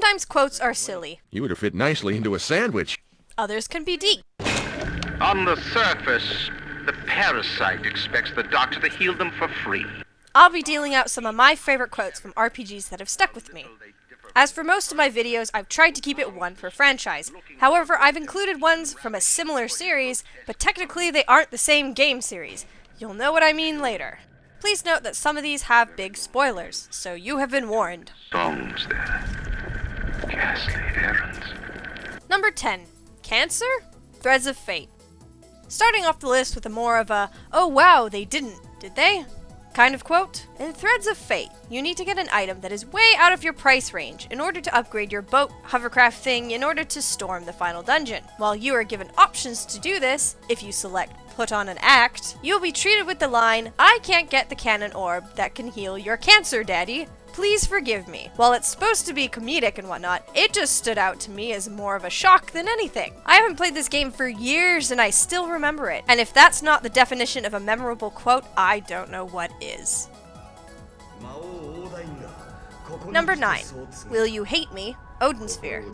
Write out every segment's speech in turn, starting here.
Sometimes quotes are silly. You would have fit nicely into a sandwich. Others can be deep. On the surface, the parasite expects the doctor to heal them for free. I'll be dealing out some of my favorite quotes from RPGs that have stuck with me. As for most of my videos, I've tried to keep it one per franchise. However, I've included ones from a similar series, but technically they aren't the same game series. You'll know what I mean later. Please note that some of these have big spoilers, so you have been warned. Songs there. Ghastly errands. Number 10. Cancer? Threads of Fate. Starting off the list with a more of a, oh wow, they didn't, did they? Kind of quote. In Threads of Fate, you need to get an item that is way out of your price range in order to upgrade your boat hovercraft thing in order to storm the final dungeon. While you are given options to do this, if you select Put on an Act, you'll be treated with the line, I can't get the cannon orb that can heal your cancer, daddy. Please forgive me. While it's supposed to be comedic and whatnot, it just stood out to me as more of a shock than anything. I haven't played this game for years and I still remember it. And if that's not the definition of a memorable quote, I don't know what is. Number 9. Will You Hate Me? Odin Sphere.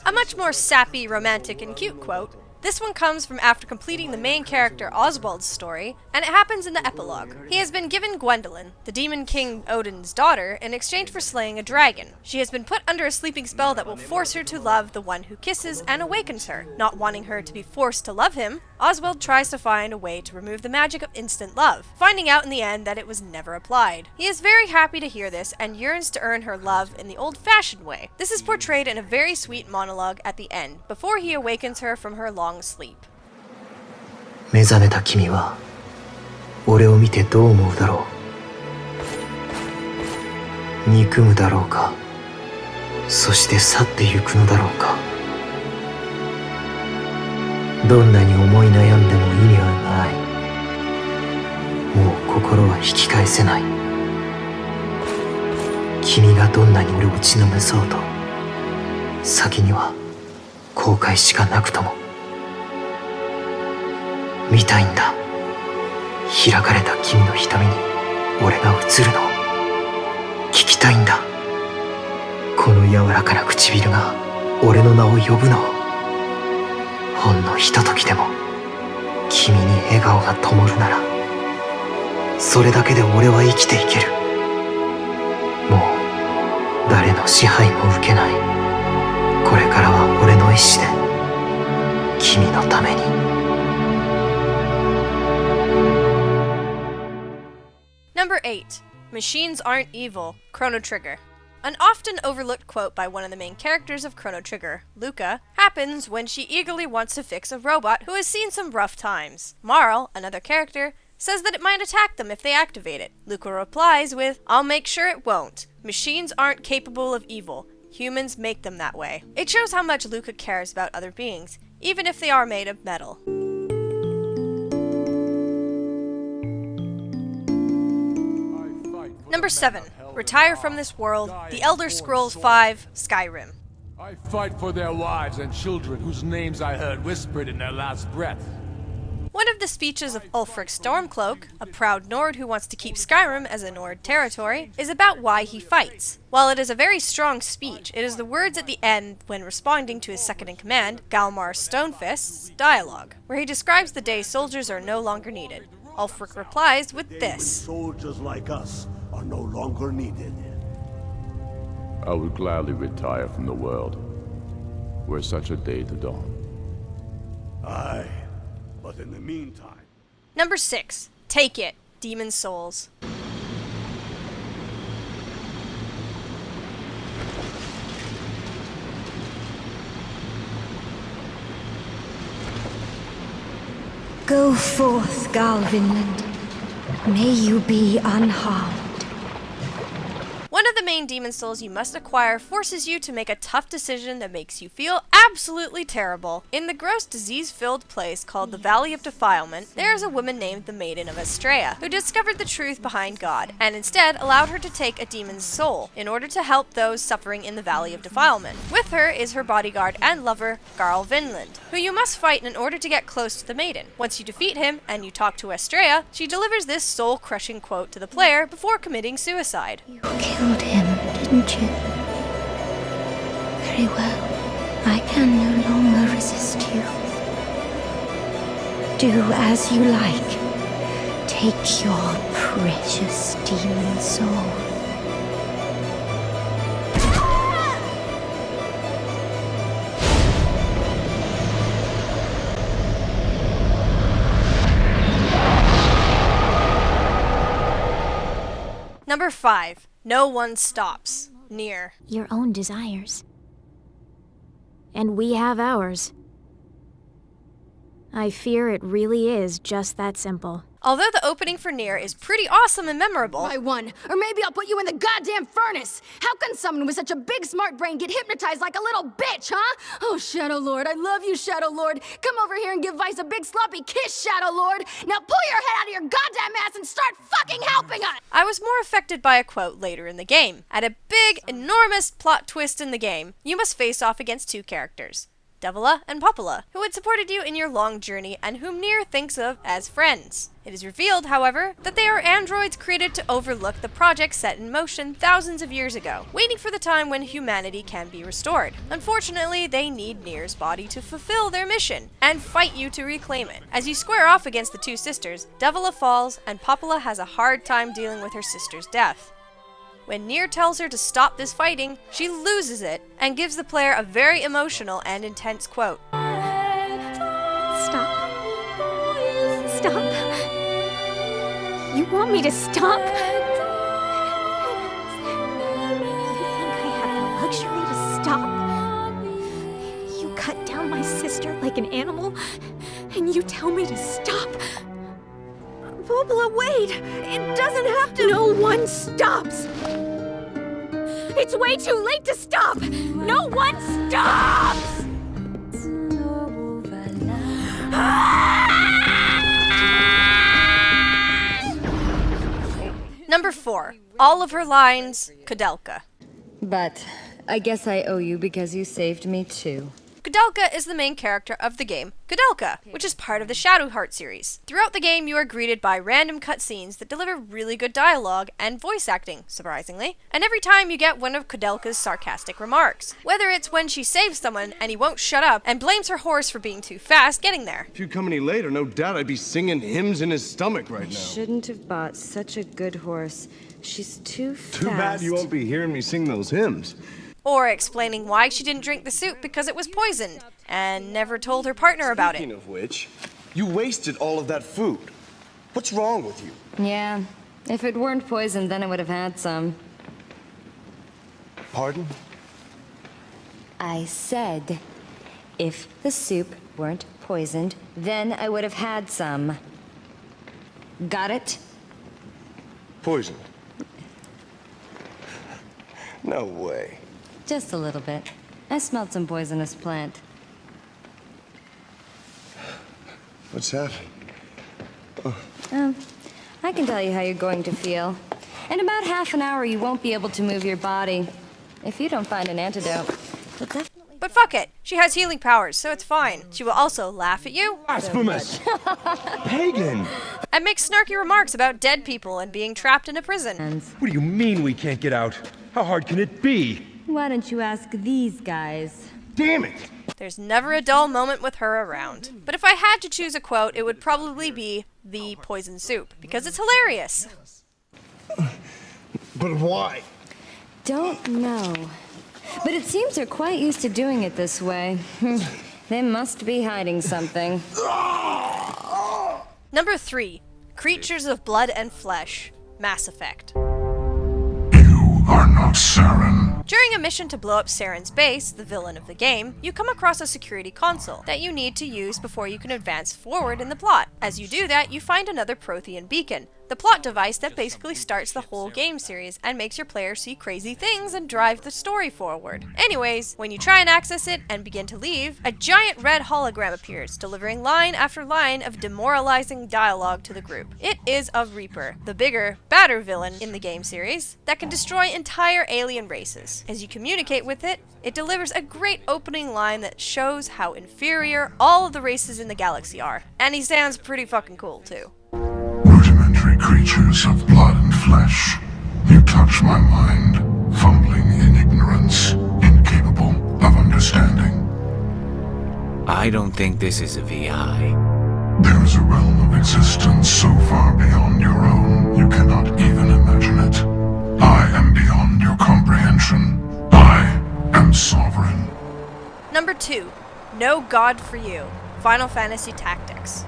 A much more sappy, romantic, and cute quote. This one comes from after completing the main character Oswald's story, and it happens in the epilogue. He has been given Gwendolyn, the Demon King Odin's daughter, in exchange for slaying a dragon. She has been put under a sleeping spell that will force her to love the one who kisses and awakens her. Not wanting her to be forced to love him, Oswald tries to find a way to remove the magic of instant love, finding out in the end that it was never applied. He is very happy to hear this and yearns to earn her love in the old-fashioned way. This is portrayed in a very sweet monologue at the end, before he awakens her from her long sleep. 目覚めた君は俺を見てどう思うだろう。憎むだろうか。そして去ってゆくのだろうか。どんなに思い悩んでも意味はない。もう心は引き返せない。君がどんなに俺を打ちのめそうと、先には後悔しかなくとも。見たいんだ。開かれた君の瞳に俺が映るのを聞きたいんだ。この柔らかな唇が俺の名を呼ぶのを。ほんのひとときでも君に笑顔が灯るなら、それだけで俺は生きていける。もう誰の支配も受けない。これからは俺の意志で君のために。Number 8. Machines Aren't Evil, Chrono Trigger. An often overlooked quote by one of the main characters of Chrono Trigger, Luca, happens when she eagerly wants to fix a robot who has seen some rough times. Marl, another character, says that it might attack them if they activate it. Luca replies with, I'll make sure it won't. Machines aren't capable of evil. Humans make them that way. It shows how much Luca cares about other beings, even if they are made of metal. Number 7. Retire from this world, The Elder Scrolls V, Skyrim. I fight for their wives and children whose names I heard whispered in their last breath. One of the speeches of Ulfric Stormcloak, a proud Nord who wants to keep Skyrim as a Nord territory, is about why he fights. While it is a very strong speech, it is the words at the end when responding to his second-in-command, Galmar Stonefist's dialogue, where he describes the day soldiers are no longer needed. Ulfric replies with this. Soldiers like us are no longer needed. I would gladly retire from the world, were such a day to dawn. Aye, but in the meantime... Number 6. Take It, Demon's Souls. Go forth, Garl Vinland. May you be unharmed. One of the main demon souls you must acquire forces you to make a tough decision that makes you feel absolutely terrible. In the gross disease-filled place called the Valley of Defilement, there is a woman named the Maiden of ArcStraia, who discovered the truth behind God, and instead allowed her to take a demon's soul, in order to help those suffering in the Valley of Defilement. With her is her bodyguard and lover, Garl Vinland, who you must fight in order to get close to the Maiden. Once you defeat him, and you talk to ArcStraia, she delivers this soul-crushing quote to the player before committing suicide. You killed him, didn't you? Very well. I can no longer resist you. Do as you like. Take your precious demon soul. Number 5. No one stops. Nier. Your own desires. And we have ours. I fear it really is just that simple. Although the opening for Nier is pretty awesome and memorable, I won. Or maybe I'll put you in the goddamn furnace. How can someone with such a big smart brain get hypnotized like a little bitch, huh? Oh, Shadow Lord, I love you, Shadow Lord. Come over here and give Vice a big sloppy kiss, Shadow Lord. Now pull your head out of your goddamn ass and start fucking helping us! I was more affected by a quote later in the game. At a big, enormous plot twist in the game, you must face off against 2 characters. Devila and Popula, who had supported you in your long journey and whom Nier thinks of as friends. It is revealed, however, that they are androids created to overlook the project set in motion thousands of years ago, waiting for the time when humanity can be restored. Unfortunately, they need Nier's body to fulfill their mission, and fight you to reclaim it. As you square off against the 2 sisters, Devila falls, and Popula has a hard time dealing with her sister's death. When Nier tells her to stop this fighting, she loses it, and gives the player a very emotional and intense quote. Stop. Stop. You want me to stop? You think I have the luxury to stop? You cut down my sister like an animal, and you tell me to stop? Popula, wait! It doesn't have to— No one stops! It's way too late to stop! No one stops! Number 4. All of her lines, Kudelka. But I guess I owe you because you saved me too. Kudelka is the main character of the game, Kudelka, which is part of the Shadowheart series. Throughout the game, you are greeted by random cutscenes that deliver really good dialogue and voice acting, surprisingly, and every time you get one of Kudelka's sarcastic remarks. Whether it's when she saves someone and he won't shut up and blames her horse for being too fast getting there. If you'd come any later, no doubt I'd be singing hymns in his stomach right now. Shouldn't have bought such a good horse. She's too fast. Too bad you won't be hearing me sing those hymns. Or explaining why she didn't drink the soup because it was poisoned, and never told her partner about it. Speaking of which, you wasted all of that food. What's wrong with you? Yeah, if it weren't poisoned, then I would have had some. Pardon? I said, if the soup weren't poisoned, then I would have had some. Got it? Poisoned? No way. Just a little bit. I smelled some poisonous plant. What's that? Oh, I can tell you how you're going to feel. In about half an hour, you won't be able to move your body. If you don't find an antidote, you'll definitely... But fuck it, she has healing powers, so it's fine. She will also laugh at you, Blasphemous! Pagan! and make snarky remarks about dead people and being trapped in a prison. What do you mean we can't get out? How hard can it be? Why don't you ask these guys? Damn it! There's never a dull moment with her around. But if I had to choose a quote, it would probably be the poison soup, because it's hilarious. But why? Don't know. But it seems they're quite used to doing it this way. They must be hiding something. Number 3. Creatures of Blood and Flesh. Mass Effect. You are not Saren. During a mission to blow up Saren's base, the villain of the game, you come across a security console that you need to use before you can advance forward in the plot. As you do that, you find another Prothean beacon, the plot device that basically starts the whole game series and makes your player see crazy things and drive the story forward. Anyways, when you try and access it and begin to leave, a giant red hologram appears, delivering line after line of demoralizing dialogue to the group. It is a Reaper, the bigger, badder villain in the game series, that can destroy entire alien races. As you communicate with it, it delivers a great opening line that shows how inferior all of the races in the galaxy are. And he sounds pretty fucking cool too. Rudimentary creatures of blood and flesh. You touch my mind, fumbling in ignorance, incapable of understanding. I don't think this is a VI. There is a realm of existence so far beyond your own, you cannot even imagine it. I am beyond your comprehension. I am sovereign. Number 2. No God for You. Final Fantasy Tactics.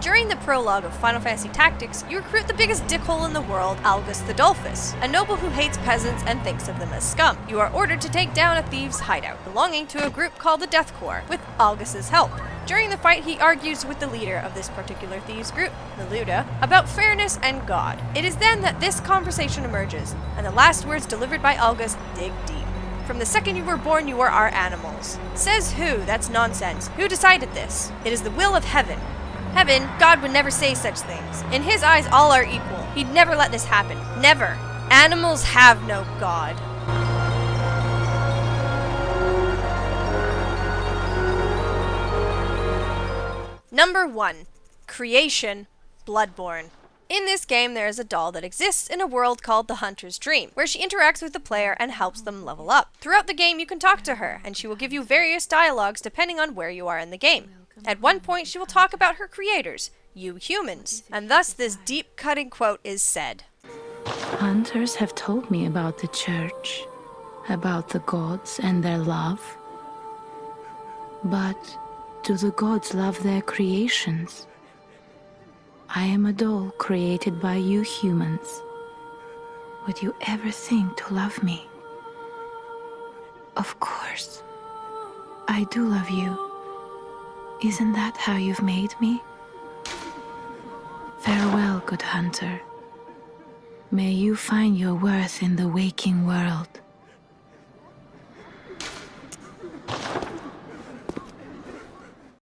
During the prologue of Final Fantasy Tactics, you recruit the biggest dickhole in the world, Algus the Dolphus, a noble who hates peasants and thinks of them as scum. You are ordered to take down a thieves' hideout, belonging to a group called the Death Corps, with Algus's help. During the fight, he argues with the leader of this particular thieves group, Miluda, about fairness and God. It is then that this conversation emerges, and the last words delivered by Algus dig deep. From the second you were born, you are our animals. Says who? That's nonsense. Who decided this? It is the will of heaven. Heaven, God would never say such things. In his eyes, all are equal. He'd never let this happen. Never. Animals have no God. Number 1. Creation, Bloodborne. In this game, there is a doll that exists in a world called the Hunter's Dream, where she interacts with the player and helps them level up. Throughout the game, you can talk to her, and she will give you various dialogues depending on where you are in the game. At one point, she will talk about her creators, you humans, and thus this deep-cutting quote is said. Hunters have told me about the church, about the gods and their love. But do the gods love their creations? I am a doll created by you humans. Would you ever think to love me? Of course. I do love you. Isn't that how you've made me? Farewell, good hunter. May you find your worth in the waking world.